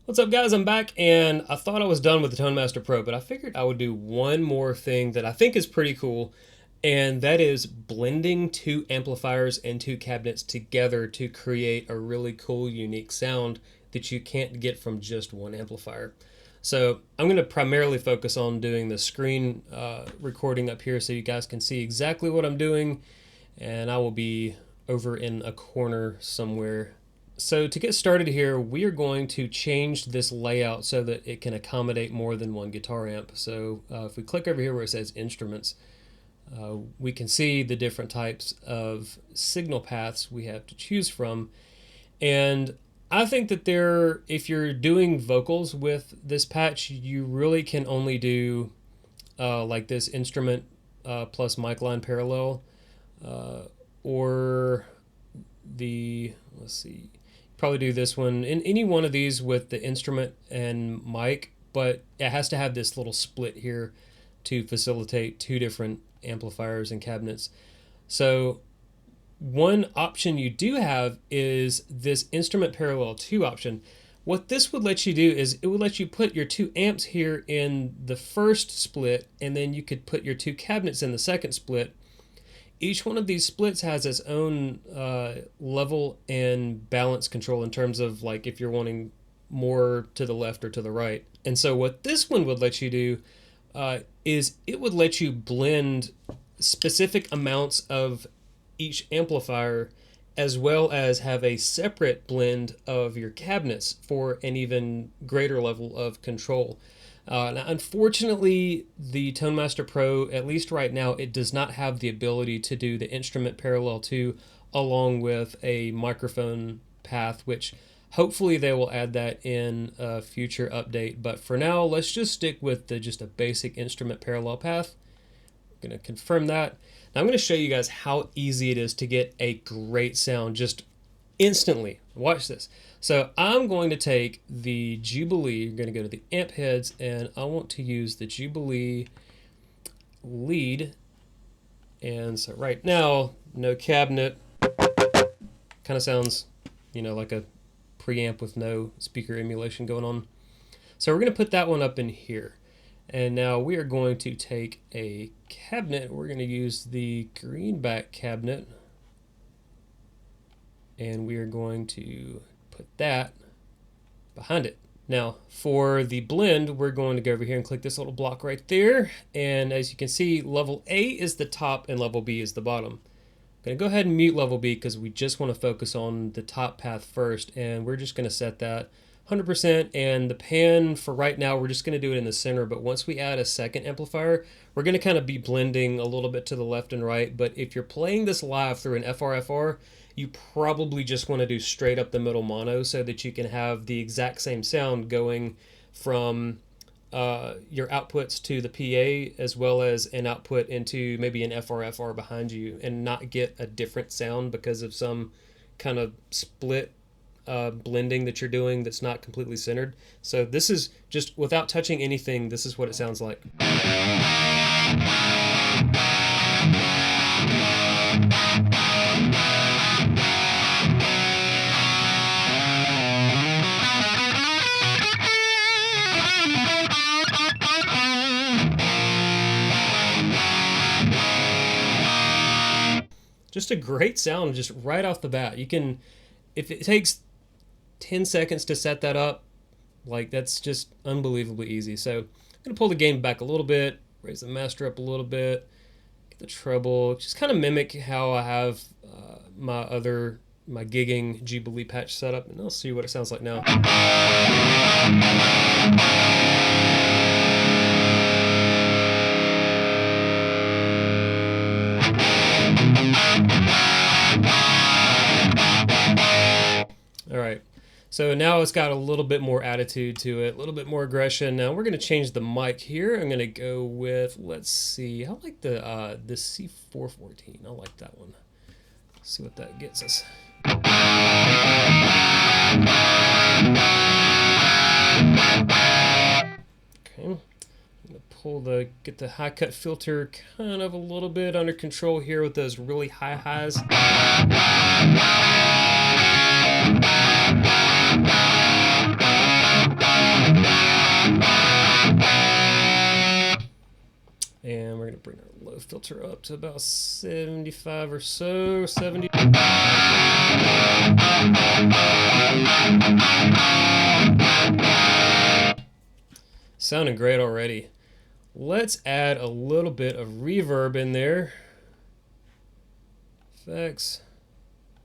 What's up, guys? I'm back, and I thought I was done with the Tonemaster Pro, but I figured I would do one more thing that I think is pretty cool, and that is blending two amplifiers and two cabinets together to create a really cool, unique sound that you can't get from just one amplifier. So I'm going to primarily focus on doing the screen recording up here so you guys can see exactly what I'm doing, and I will be over in a corner somewhere. So to get started here, we are going to change this layout so that it can accommodate more than one guitar amp. So if we click over here where it says instruments, we can see the different types of signal paths we have to choose from. And I think that if you're doing vocals with this patch, you really can only do like this instrument plus mic line parallel, or let's see, probably do this one in any one of these with the instrument and mic, but it has to have this little split here to facilitate two different amplifiers and cabinets. So one option you do have is this instrument parallel 2 option. What this would let you do is it would let you put your two amps here in the first split, and then you could put your two cabinets in the second split. Each one of these splits has its own level and balance control in terms of like if you're wanting more to the left or to the right. And so what this one would let you do is it would let you blend specific amounts of each amplifier, as well as have a separate blend of your cabinets for an even greater level of control. Now, unfortunately, the Tonemaster Pro, at least right now, it does not have the ability to do the instrument parallel 2 along with a microphone path, which hopefully they will add that in a future update. But for now, let's just stick with just a basic instrument parallel path. I'm going to confirm that. Now I'm going to show you guys how easy it is to get a great sound just instantly. Watch this. So I'm going to take the Jubilee, you're going to go to the amp heads, and I want to use the Jubilee lead. And so right now, no cabinet. Kind of sounds, like a preamp with no speaker emulation going on. So we're going to put that one up in here. And now we are going to take a cabinet. We're going to use the greenback cabinet. And we are going to put that behind it. Now for the blend, we're going to go over here and click this little block right there. And as you can see, level A is the top and level B is the bottom. I'm going to go ahead and mute level B because we just want to focus on the top path first. And we're just going to set that 100%, and the pan for right now, we're just going to do it in the center, but once we add a second amplifier, we're going to kind of be blending a little bit to the left and right. But if you're playing this live through an FR, you probably just want to do straight up the middle mono so that you can have the exact same sound going from your outputs to the PA, as well as an output into maybe an FR behind you, and not get a different sound because of some kind of split blending that you're doing that's not completely centered. So this is just without touching anything, this is what it sounds like. Just a great sound just right off the bat. You can, if it takes 10 seconds to set that up, like that's just unbelievably easy. So I'm going to pull the gain back a little bit, raise the master up a little bit, get the treble, just kind of mimic how I have my gigging Jubilee patch set up, and I'll see what it sounds like now. All right. So now it's got a little bit more attitude to it, a little bit more aggression. Now we're going to change the mic here. I'm going to go with, let's see, I like the C414. I like that one. Let's see what that gets us. Okay. I'm going to get the high cut filter kind of a little bit under control here with those really high highs. bring our low filter up to about 75 or so, 70. Sounding great already. Let's add a little bit of reverb in there. Effects,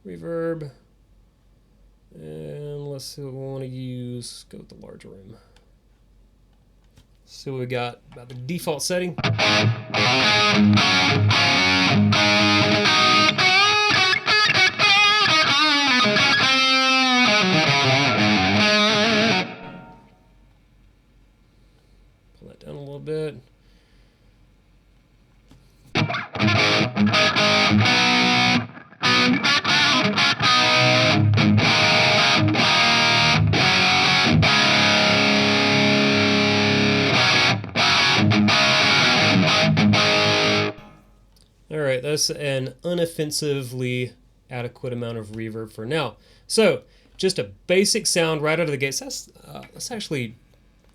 reverb, and let's see what we want to use. Go with the large room. See what we got about the default setting. Pull that down a little bit. Alright, that's an unoffensively adequate amount of reverb for now. So, just a basic sound right out of the gate. So let's actually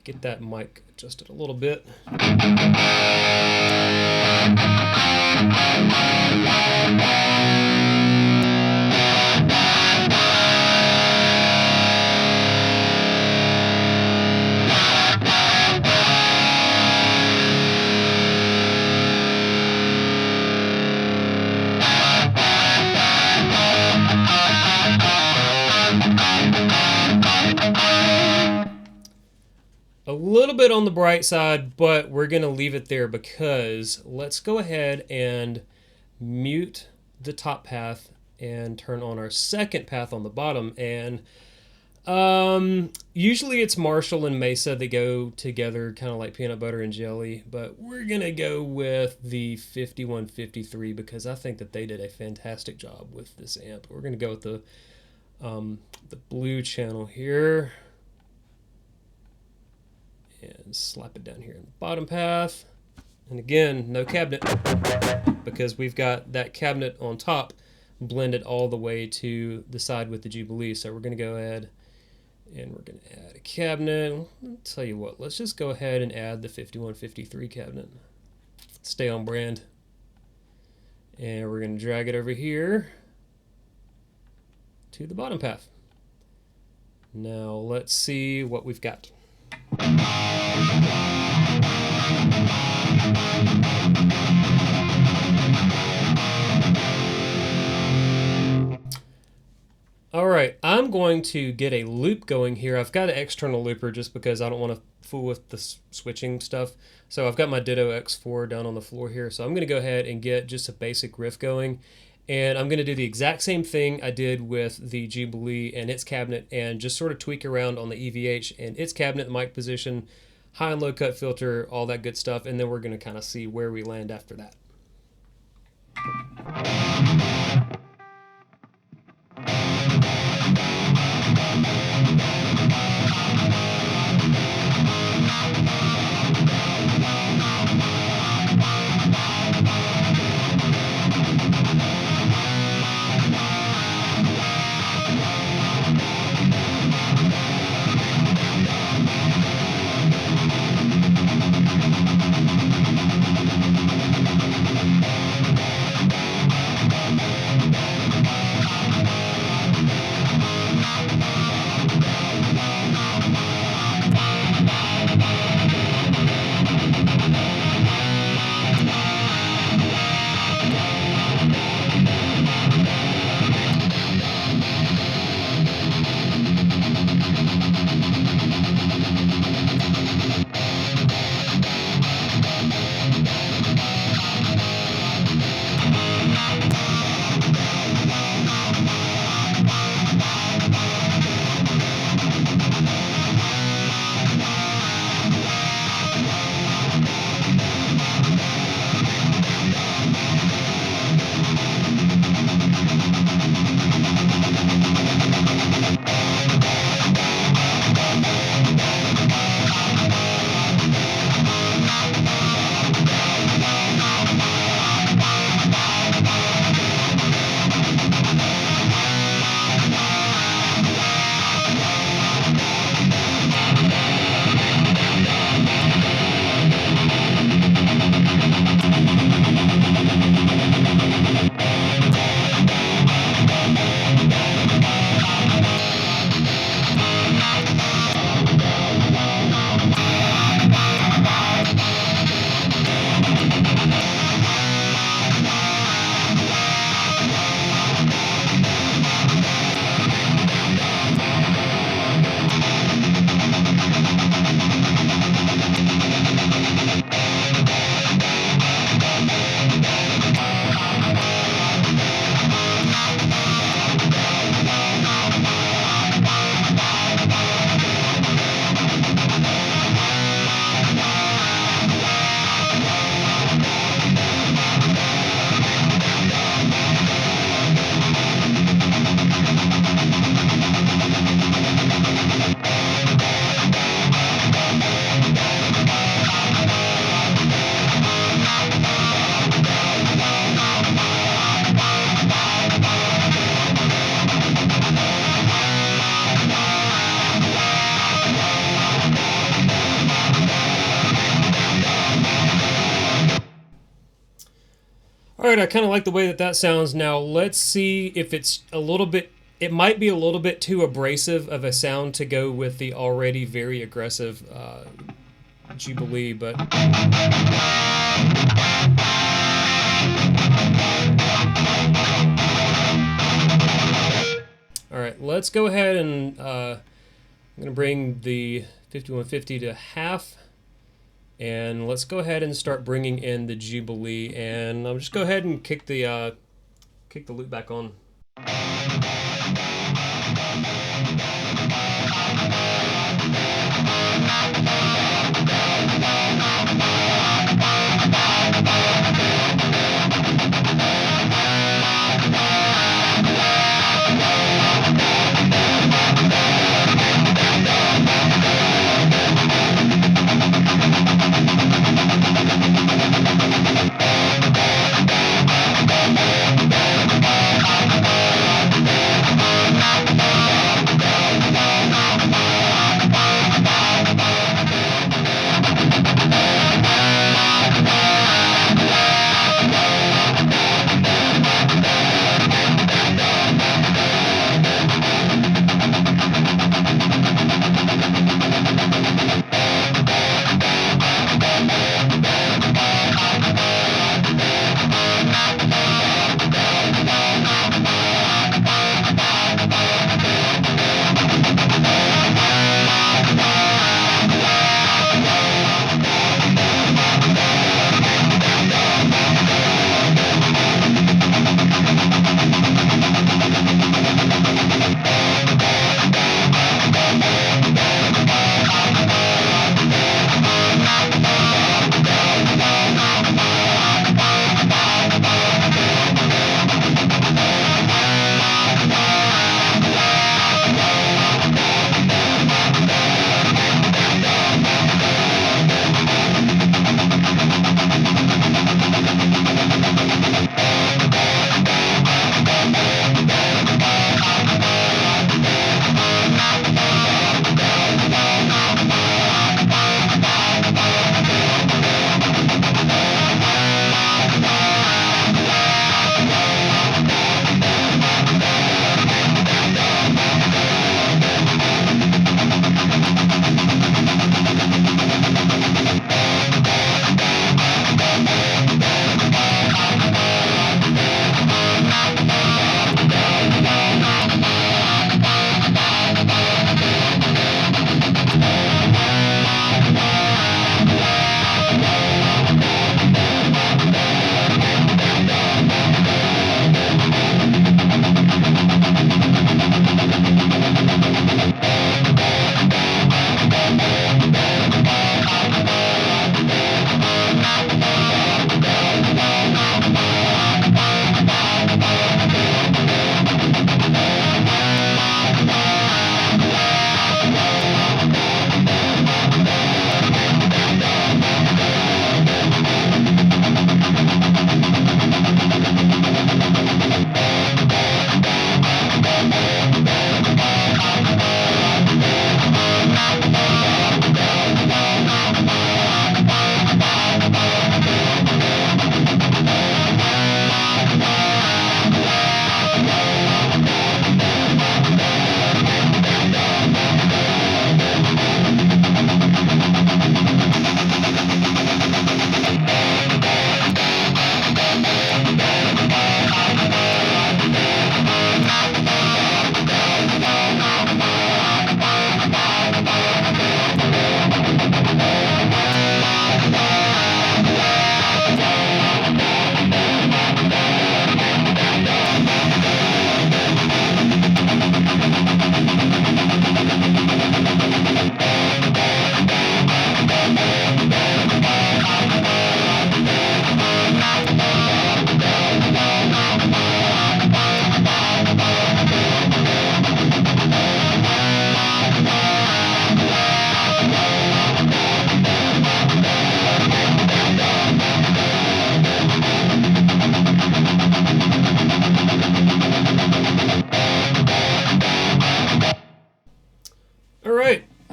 get that mic adjusted a little bit. A little bit on the bright side, but we're going to leave it there because let's go ahead and mute the top path and turn on our second path on the bottom. And usually it's Marshall and Mesa that go together kind of like peanut butter and jelly, but we're going to go with the 5153 because I think that they did a fantastic job with this amp. We're going to go with the blue channel here. And slap it down here in the bottom path. And again, no cabinet because we've got that cabinet on top blended all the way to the side with the Jubilee. So we're going to go ahead and we're going to add a cabinet. I'll tell you what, let's just go ahead and add the 5153 cabinet. Stay on brand. And we're going to drag it over here to the bottom path. Now let's see what we've got. All right, I'm going to get a loop going here. I've got an external looper just because I don't want to fool with the switching stuff. So I've got my Ditto X4 down on the floor here. So I'm going to go ahead and get just a basic riff going. And I'm going to do the exact same thing I did with the Jubilee and its cabinet and just sort of tweak around on the EVH and its cabinet, the mic position, high and low cut filter, all that good stuff. And then we're going to kind of see where we land after that. right, I kind of like the way that that sounds. Now let's see if it's a little bit, it might be a little bit too abrasive of a sound to go with the already very aggressive Jubilee, but... Alright, let's go ahead and I'm going to bring the 5150 to half, and let's go ahead and start bringing in the Jubilee, and I'll just go ahead and kick the loop back on.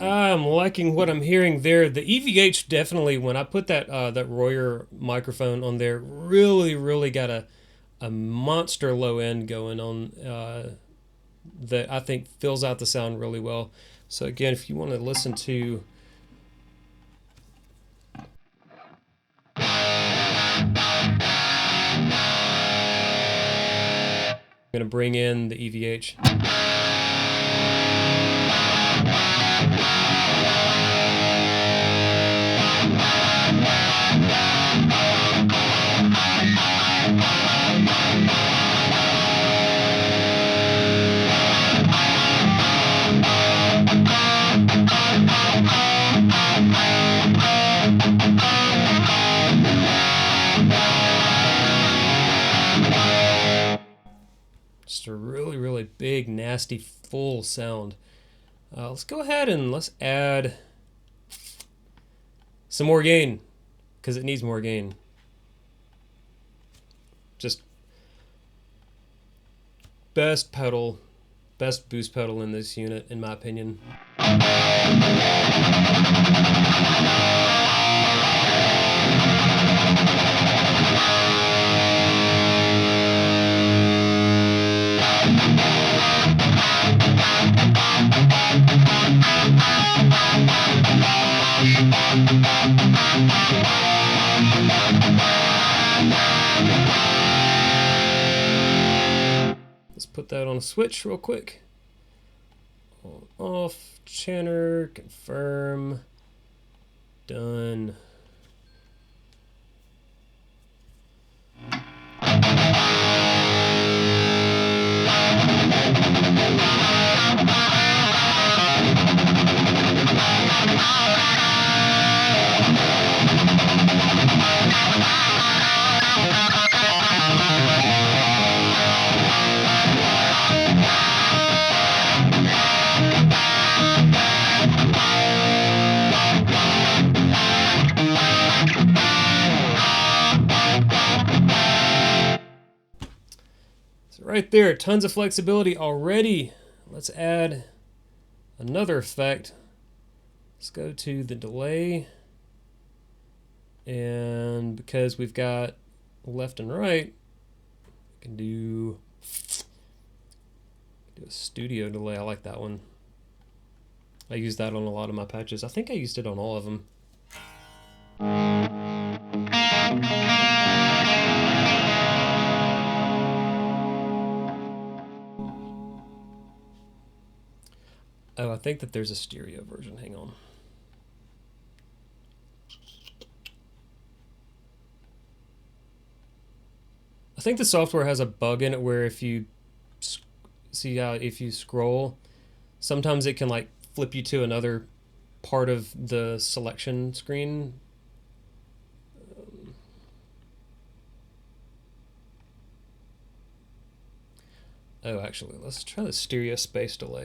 I'm liking what I'm hearing there. The EVH definitely, when I put that Royer microphone on there, really got a monster low end going on that I think fills out the sound really well. So again, if you want to listen to, I'm going to bring in the EVH. Just a really big, nasty, full sound. Let's go ahead and let's add some more gain, because it needs more gain. Just best pedal, best boost pedal in this unit, in my opinion. Let's put that on a switch real quick. On, off, channel, confirm, done. Right there, tons of flexibility already. Let's add another effect. Let's go to the delay. And because we've got left and right, we can do a studio delay. I like that one. I use that on a lot of my patches. I think I used it on all of them. Oh, I think that there's a stereo version. Hang on. I think the software has a bug in it where if you see how if you scroll, sometimes it can like flip you to another part of the selection screen. Oh, actually, let's try the stereo space delay.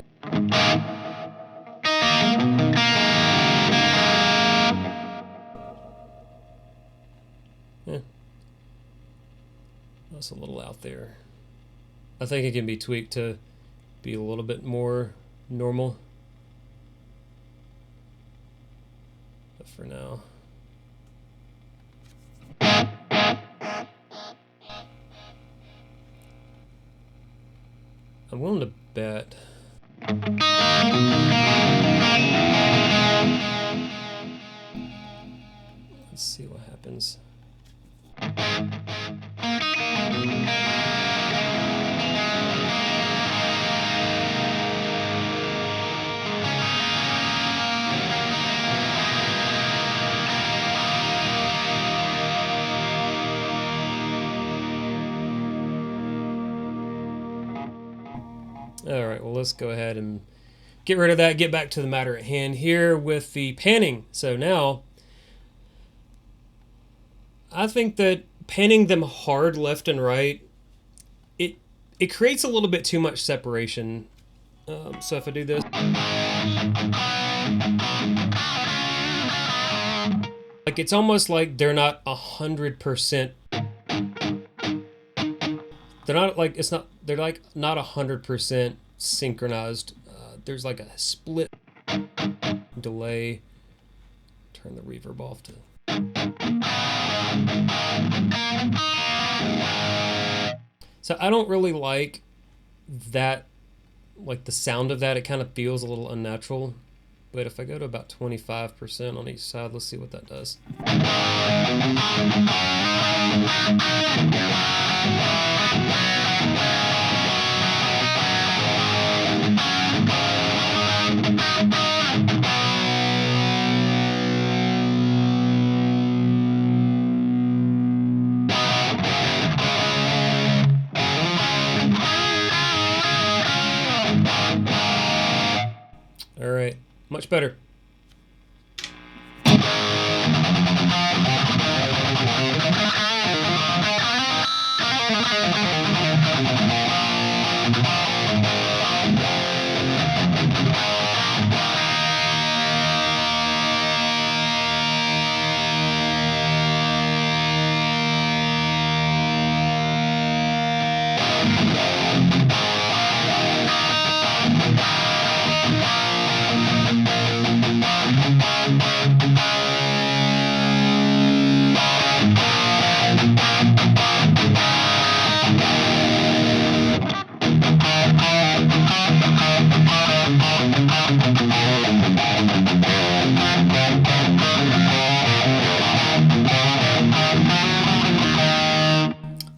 Yeah. That's a little out there. I think it can be tweaked to be a little bit more normal. But for now. I'm willing to bet. Let's see what happens. All right, well, let's go ahead and get rid of that, get back to the matter at hand here with the panning. So now, I think that panning them hard left and right, it creates a little bit too much separation. So if I do this, like it's almost like they're not 100%. They're not like it's not. They're like not 100% synchronized. There's like a split delay. Turn the reverb off to. So I don't really like that, like the sound of that. It kind of feels a little unnatural. But if I go to about 25% on each side, let's see what that does. All right, much better.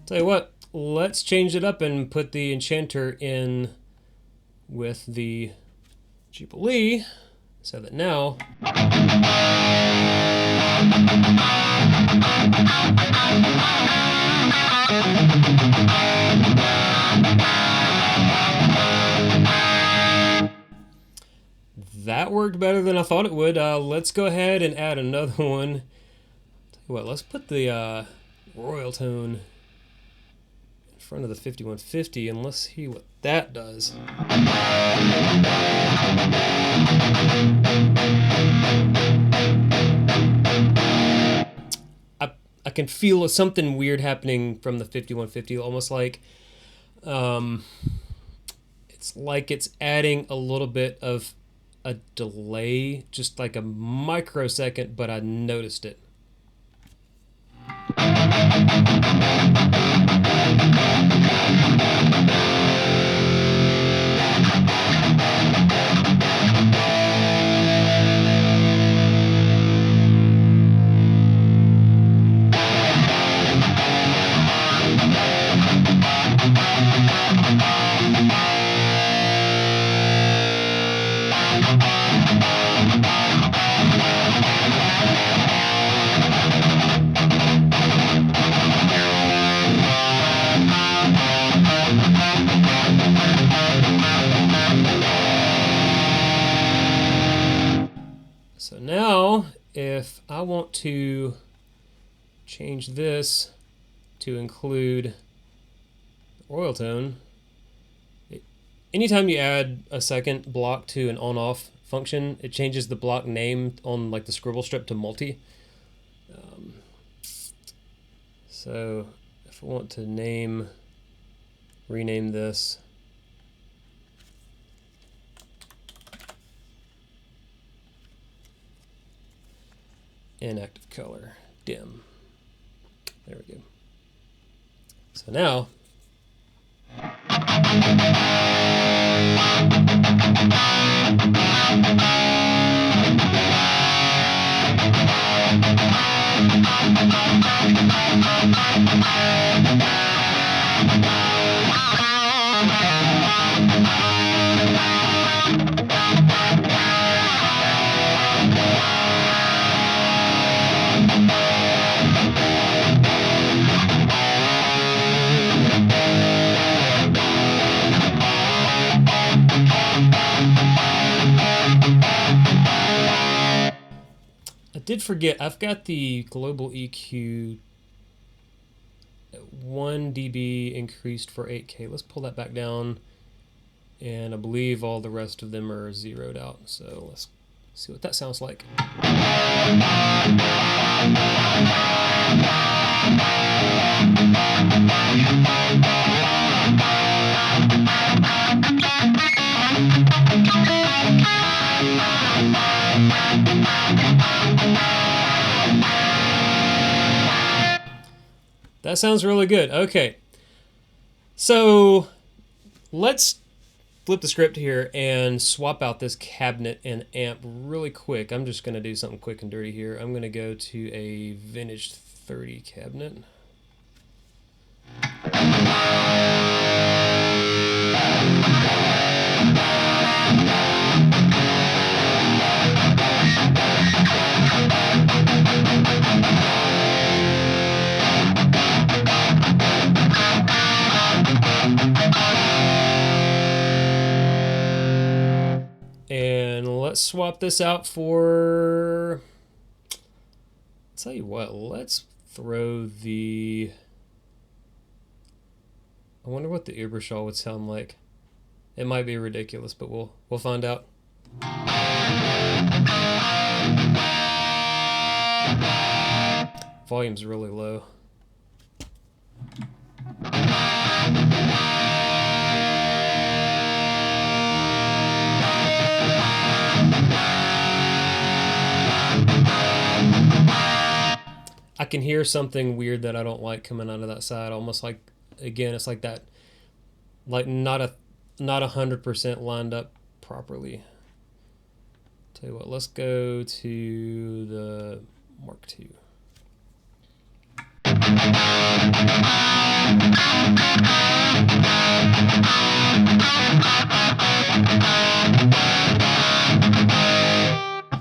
Tell you what, let's change it up and put the enchanter in with the Jubilee so that now that worked better than I thought it would. Let's go ahead and add another one. Tell you what, let's put the Royal Tone in front of the 5150 and let's see what that does. I can feel something weird happening from the 5150, almost like it's like it's adding a little bit of a delay, just like a microsecond, but I noticed it. So now, if I want to change this to include Royal Tone, anytime you add a second block to an on-off function, it changes the block name on like the scribble strip to multi. So if I want to rename this inactive color, dim. There we go. So now I did forget, I've got the global EQ at 1 dB increased for 8K. Let's pull that back down. And I believe all the rest of them are zeroed out. So let's see what that sounds like. That sounds really good. Okay. So let's flip the script here and swap out this cabinet and amp really quick. I'm just going to do something quick and dirty here. I'm going to go to a vintage 30 cabinet. And let's swap this out for, I'll tell you what, let's throw the, I wonder what the Uberschall would sound like. It might be ridiculous, but we'll find out. Volume's really low. I can hear something weird that I don't like coming out of that side. Almost like, again, it's like that, like not 100% lined up properly. Tell you what, let's go to the Mark II.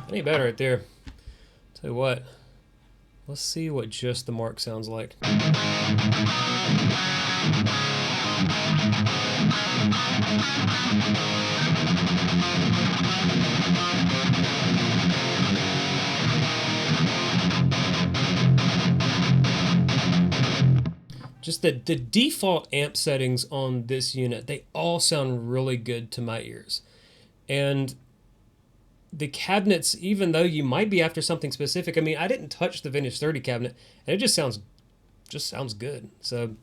Any better right there. Tell you what. Let's see what just the Mark sounds like. Just the default amp settings on this unit, they all sound really good to my ears. And the cabinets, even though you might be after something specific, I mean, I didn't touch the vintage 30 cabinet, and it just sounds good. So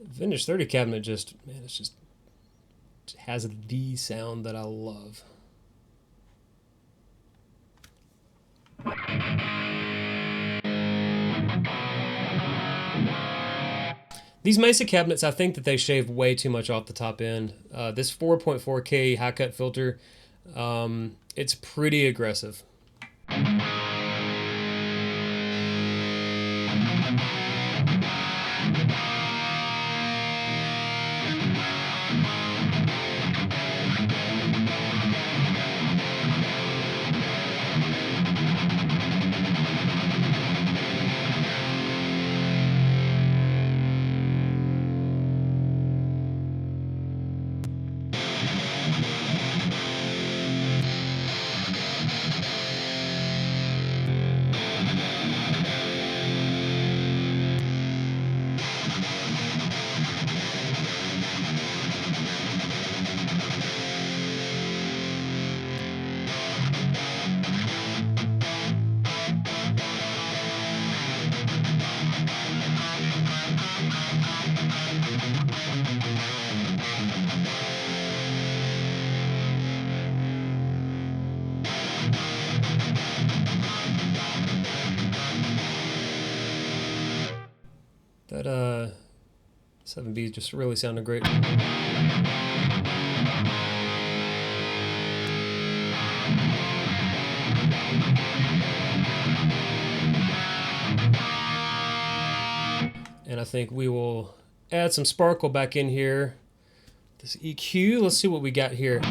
vintage 30 cabinet just, man, it has the sound that I love. These Mesa cabinets, I think that they shave way too much off the top end. This 4.4K high cut filter, it's pretty aggressive. That 7B just really sounded great. I think we will add some sparkle back in here. This EQ, let's see what we got here.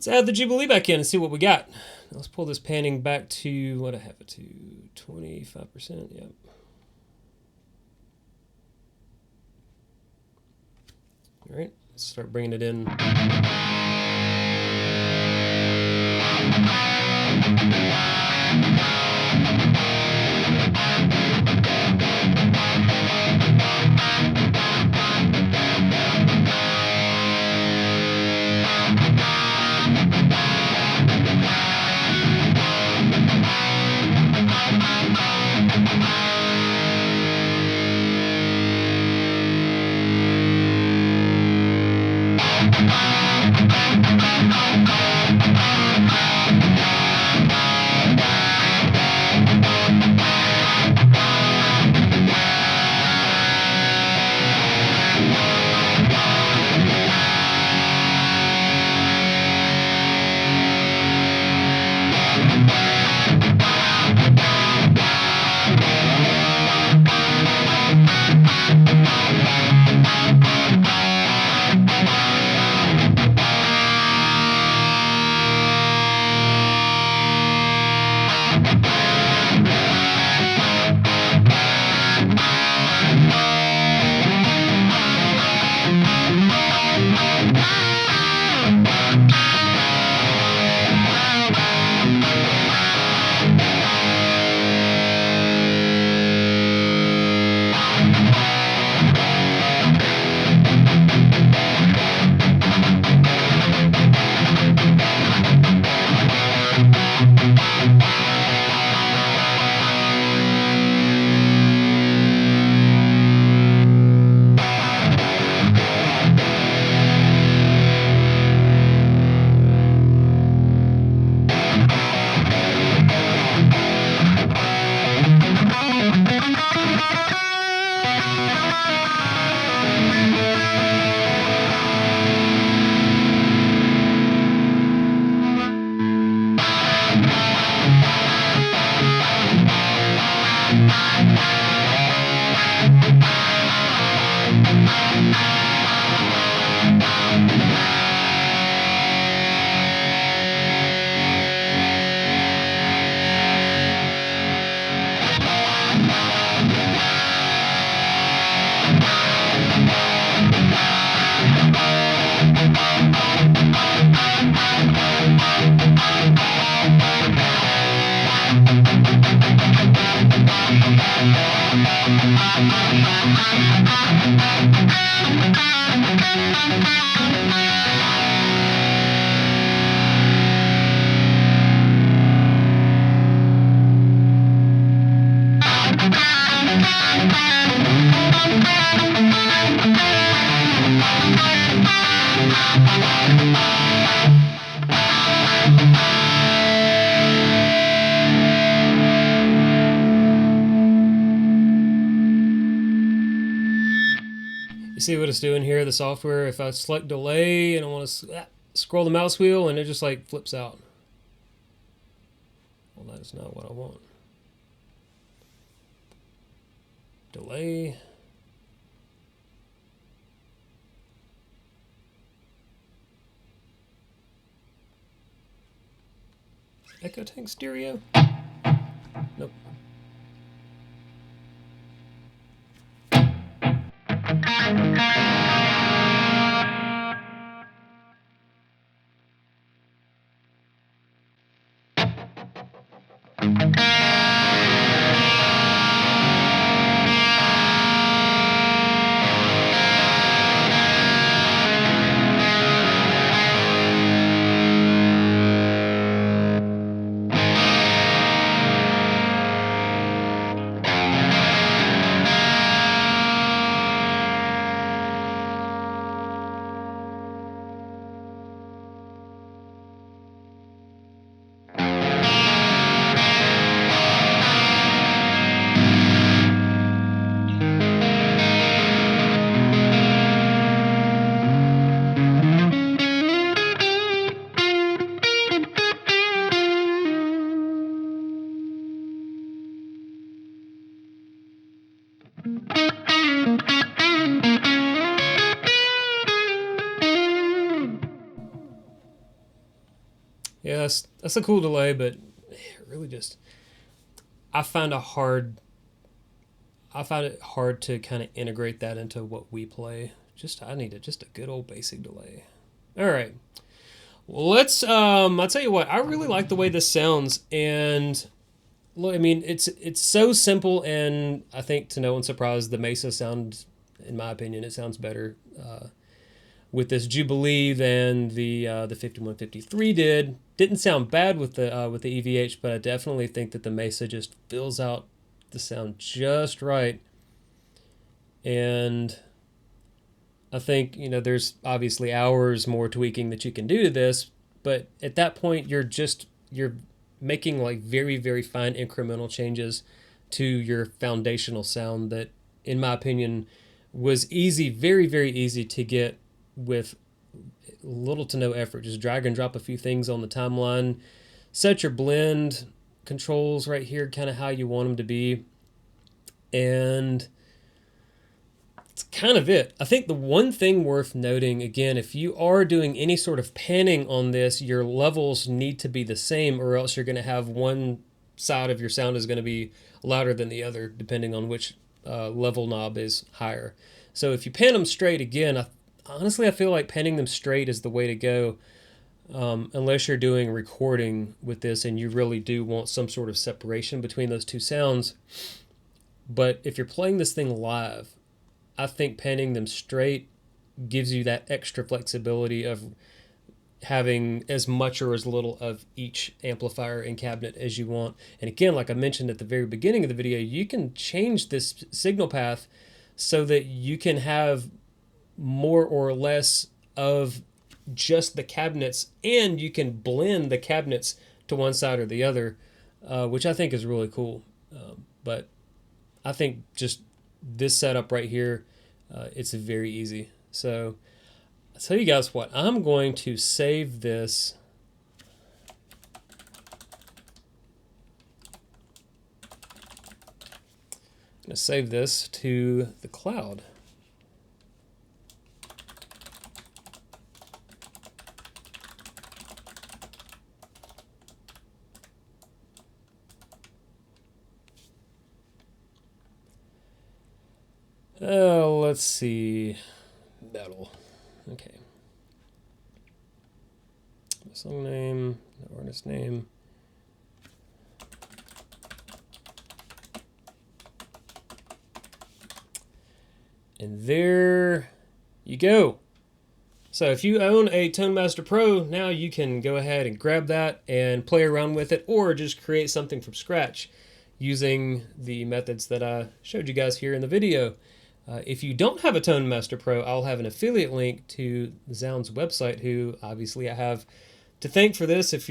Let's add the Jubilee back in and see what we got. Let's pull this panning back to, what I have it to, 25%, yep. All right, let's start bringing it in. You see what it's doing here, the software? If I select delay and I want to scroll the mouse wheel, and it just like flips out. Well, that is not what I want. Delay. Echo tank stereo? Nope. Yeah, that's a cool delay, but it really just I find it hard. I find it hard to kind of integrate that into what we play. I need just a good old basic delay. All right, well, let's. I'll tell you what. I really like the way this sounds, and look, I mean, it's so simple, and I think to no one's surprise, the Mesa sounds, in my opinion, it sounds better with this Jubilee than the 5153 did. Didn't sound bad with the EVH, but I definitely think that the Mesa just fills out the sound just right. And I think, there's obviously hours more tweaking that you can do to this, but at that point you're making like very, very fine incremental changes to your foundational sound that, in my opinion, was easy, very, very easy to get with little to no effort. Just drag and drop a few things on the timeline, set your blend controls right here, kind of how you want them to be, and it's kind of it. I think the one thing worth noting, again, if you are doing any sort of panning on this, your levels need to be the same, or else you're going to have one side of your sound is going to be louder than the other, depending on which level knob is higher. So if you pan them straight, again, honestly, I feel like panning them straight is the way to go, unless you're doing recording with this and you really do want some sort of separation between those two sounds. But if you're playing this thing live, I think panning them straight gives you that extra flexibility of having as much or as little of each amplifier and cabinet as you want. And again, like I mentioned at the very beginning of the video, you can change this signal path so that you can have more or less of just the cabinets, and you can blend the cabinets to one side or the other, which I think is really cool. But I think just this setup right here, it's very easy. So I'll tell you guys what, I'm going to save this. I'm going to save this to the cloud. Let's see. Metal. Okay. Song name, the artist name. And there you go. So if you own a Tonemaster Pro, now you can go ahead and grab that and play around with it, or just create something from scratch using the methods that I showed you guys here in the video. If you don't have a Tonemaster Pro, I'll have an affiliate link to the Zzounds website, who obviously I have to thank for this. If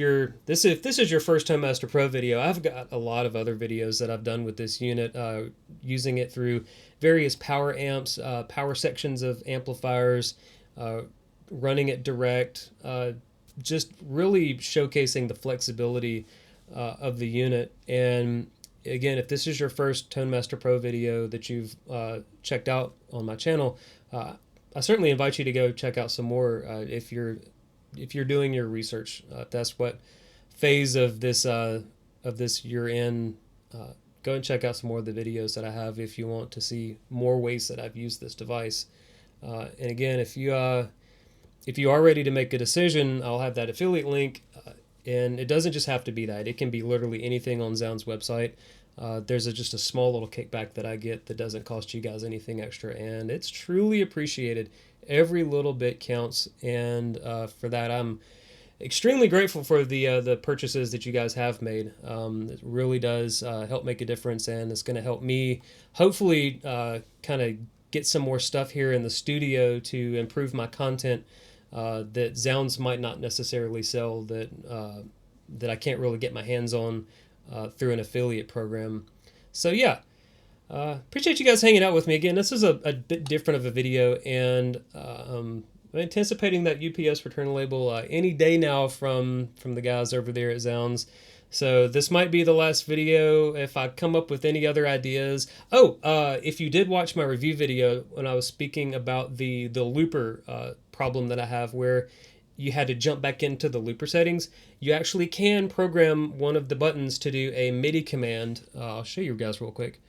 this is your first Tonemaster Pro video, I've got a lot of other videos that I've done with this unit, using it through various power amps, power sections of amplifiers, running it direct, just really showcasing the flexibility of the unit. And again, if this is your first Tonemaster Pro video that you've checked out on my channel, I certainly invite you to go check out some more if you're doing your research. If that's what phase of this you're in, go and check out some more of the videos that I have if you want to see more ways that I've used this device. And again, if you are ready to make a decision, I'll have that affiliate link And it doesn't just have to be that. It can be literally anything on Zzounds' website. There's just a small little kickback that I get that doesn't cost you guys anything extra, and it's truly appreciated. Every little bit counts, and for that, I'm extremely grateful for the purchases that you guys have made. It really does help make a difference, and it's going to help me hopefully kind of get some more stuff here in the studio to improve my content that Zzounds might not necessarily sell, that I can't really get my hands on through an affiliate program. So yeah, appreciate you guys hanging out with me again. This is a bit different of a video, and I'm anticipating that UPS return label any day now from the guys over there at Zzounds. So this might be the last video. If I come up with any other ideas. If you did watch my review video when I was speaking about the looper problem that I have, where you had to jump back into the looper settings, you actually can program one of the buttons to do a MIDI command. I'll show you guys real quick.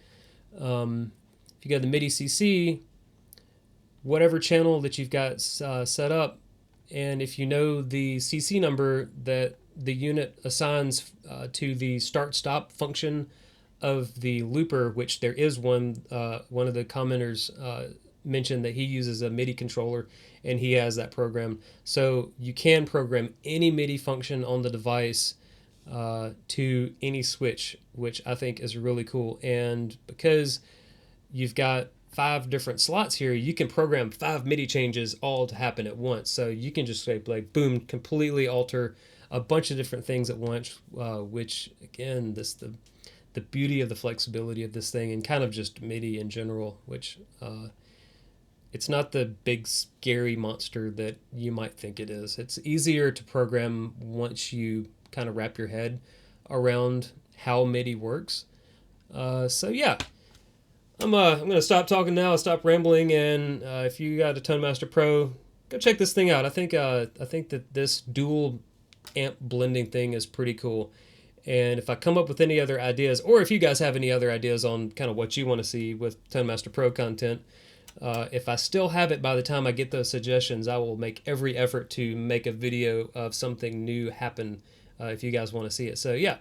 If you go to the MIDI CC, whatever channel that you've got set up, and if you know the CC number that the unit assigns to the start-stop function of the looper, which there is one of the commenters mentioned that he uses a MIDI controller and he has that program. So you can program any MIDI function on the device to any switch, which I think is really cool. And because you've got 5 different slots here, you can program 5 MIDI changes all to happen at once. So you can just say, like, boom, completely alter a bunch of different things at once, which again, the beauty of the flexibility of this thing, and kind of just MIDI in general, which it's not the big scary monster that you might think it is. It's easier to program once you kind of wrap your head around how MIDI works. So yeah, I'm gonna stop talking now. I'll stop rambling, and if you got a Tonemaster Pro, go check this thing out. I think that this dual amp blending thing is pretty cool. And if I come up with any other ideas, or if you guys have any other ideas on kind of what you want to see with Tonemaster Pro content, if I still have it by the time I get those suggestions, I will make every effort to make a video of something new happen if you guys want to see it. So yeah,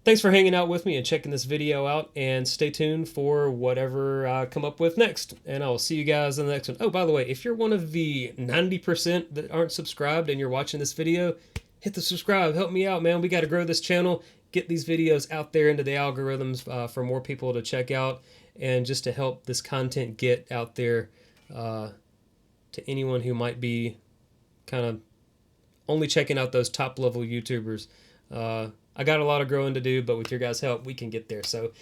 thanks for hanging out with me and checking this video out, and stay tuned for whatever I come up with next. And I'll see you guys in the next one. Oh, by the way, if you're one of the 90% that aren't subscribed and you're watching this video, hit the subscribe. Help me out, man. We got to grow this channel, get these videos out there into the algorithms for more people to check out, and just to help this content get out there to anyone who might be kind of only checking out those top level YouTubers. I got a lot of growing to do, but with your guys' help, we can get there. So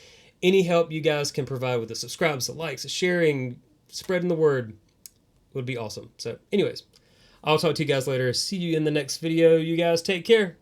any help you guys can provide with the subscribes, the likes, the sharing, spreading the word would be awesome. So anyways, I'll talk to you guys later. See you in the next video. You guys take care.